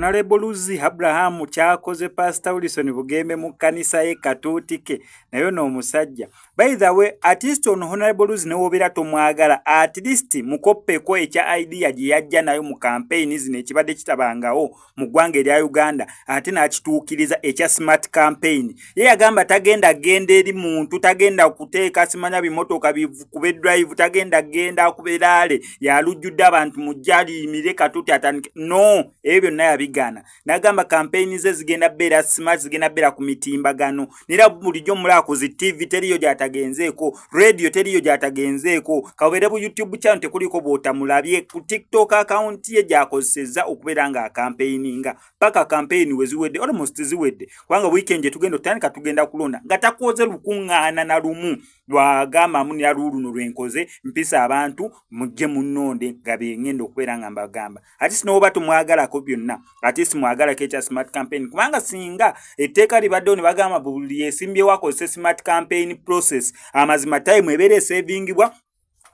Honorable Luzi Abraham kyakoze Pastor Wilson Bugembe mu kanisa ye Katuutike nayo n'omusajja. By the way, at least on Honorable Luzi ne wobera tomwagala, at least mukoppeko ekya idea gye yajja nayo mu campaign zino ekibadde kitabangawo mu ggwanga erya Uganda ate n'akituukiriza ekya smart campaign. Ye yagamba tagenda genda eri muntu, tagenda kuteeka simanya bimotoka bikube drive, tagenda genda kuberaale yalujjudde abantu mujjali imire Katuuti atandike. No, ebyo naye bigana. Nagamba campaign ze zigenda bera smart, zigenda bera ku mitimbagano. Nira bulijjo mulako zi TV teriyo gyatagenzeeko, radio teriyo gyatagenzeeko, kawere bu YouTube channel tekuliko bota mulabye, ku TikTok account ye gyakozeseza okubeera nga campaigninga. Paka campaign weziwedde almost ziwedde. Kwanga weekend tugenda tandika tugenda kulonda. Ngatakoze lukungaana na lumu lwagamba muni ya lulu nolwenkoze mpisa abantu mujje munonde gabe ngendo okubeera nga mbagamba. Ati sinoba tumwagala ko byonna. Ati simwagala kecha smart campaign. Kubanga singa etteeka libadde ne bagamba buli yesimbye wako smart campaign process amazima time ebere savingibwa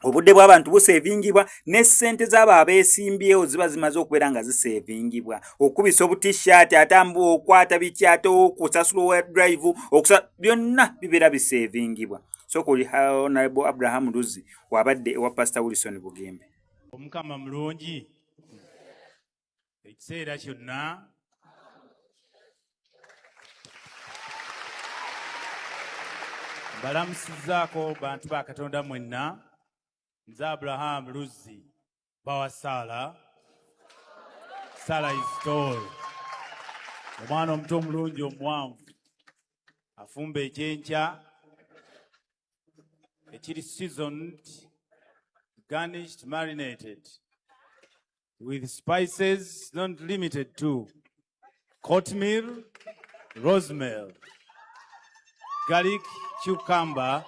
obudde bw'abantu busavingibwa ne ssente z'abo abeesimbyewo ziba zimaze okubeera nga zisavingibwa okubisa obutishaati atambu okwata bikyato okusasula wa drive byonna bibeera bisavingibwa. So kuli Honorable Abraham Luzi wabadde ewa Pastor Wilson Bugembe. Omukama mulungi ekiseera kyonna balamusizaako bantu ba Katonda mwenna. Nze Abraham Luzi bawa Sala is tall. Omwana omuto omulungi omwanvu afumba ekyenkya ekiri seasoned, garnished, marinated with spices not limited to cornmeal, rosemary, garlic, cucumber,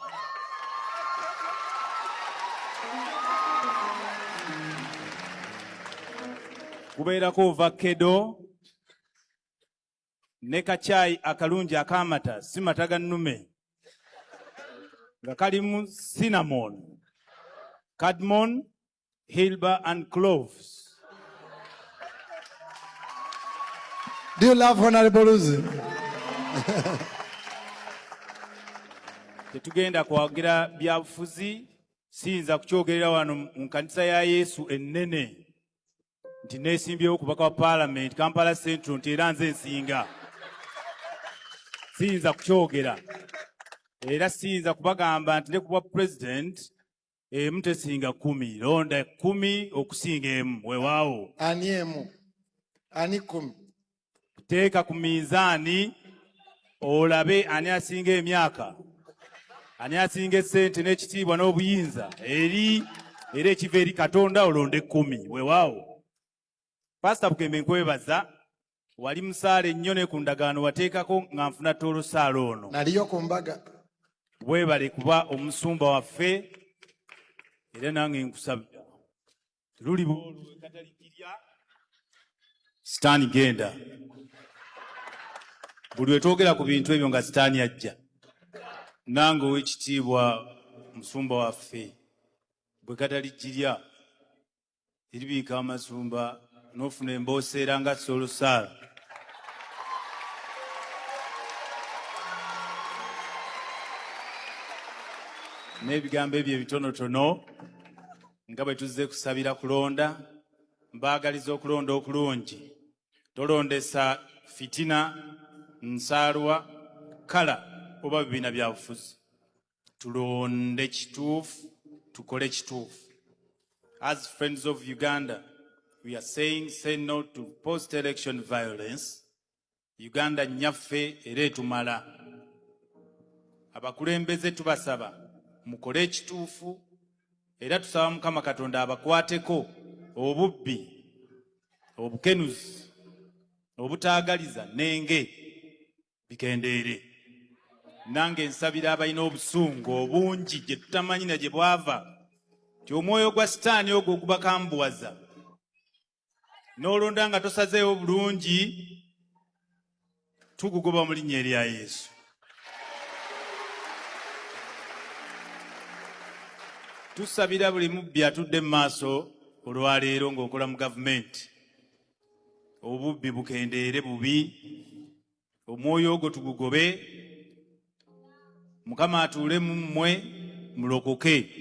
kubeerako ovakkedo ne kachai akalungi akamata si mata ga nnume nga kalimu cinnamon, cardamom, hilba and cloves. Do you love Honorable Luzi? Tetugenda kwagira byabufuzi, siyinza kukyogerera wano mu kanisa ya Yesu ennene nti neesimbyewo kubaka wa Parliament Kampala Central nti era nze nsinga. Siyinza kukyogera era siyinza kubagamba nti ne kuba President emu tesinga 10, londa 10 okusinga emu weewaawo. Ani emu? Ani 10? Teeka ku minzaani olabe ani asinga emyaka, ani asinga essente n'ekitiibwa n'obuyinza era ekiva eri Katonda olonde 10 weewaawo. Pastor Bugembe nkwebaza, wali musaale nnyo ne ku ndagaano wateekako nga nfuna tolosaala ono. Naliyo ku mbaga. Weebale kuba omusumba waffe era nange nkusabira. Luli bw'olwo katalikirya sitaani genda. Buli wetwogera ku bintu ebyo nga sitaani ajja. Nange ow'ekitiibwa musumba waffe bwe katalikirya eribiika amasumba n'ofuna embooseera nga Solosaala. N'ebigambo ebyo ebitonotono nga bwe tuzze kusabira kulonda, mbaagaliza okulonda okulungi. Tolondesa fitina, nsaalwa, kala oba bibiina bya bufuzi. Tulonde kituufu, tukole kituufu. As friends of Uganda, we are saying say no to post-election violence. Uganda nyaffe era etumala. Abakulembeze tubasaba mukole ekituufu era tusaba Mukama Katonda abakwateko obubbi, obukenuzi, obutaagaliza nenge bikendeere. Nange nsabira abalina obusungu obungi gye tutamanyi na gye bwava ti omwoyo gwa sitaani ogwo gubakambuwaza. N'olonda nga tosazeewo bulungi tugugoba mu linnya erya Yesu. Tusabira buli mubbi atudde mu maaso olwaleero ng'okola mu gavumenti obubbi bukendeere bubi, omwoyo ogwo tugugobe, Mukama atuule mu mmwe mulokoke.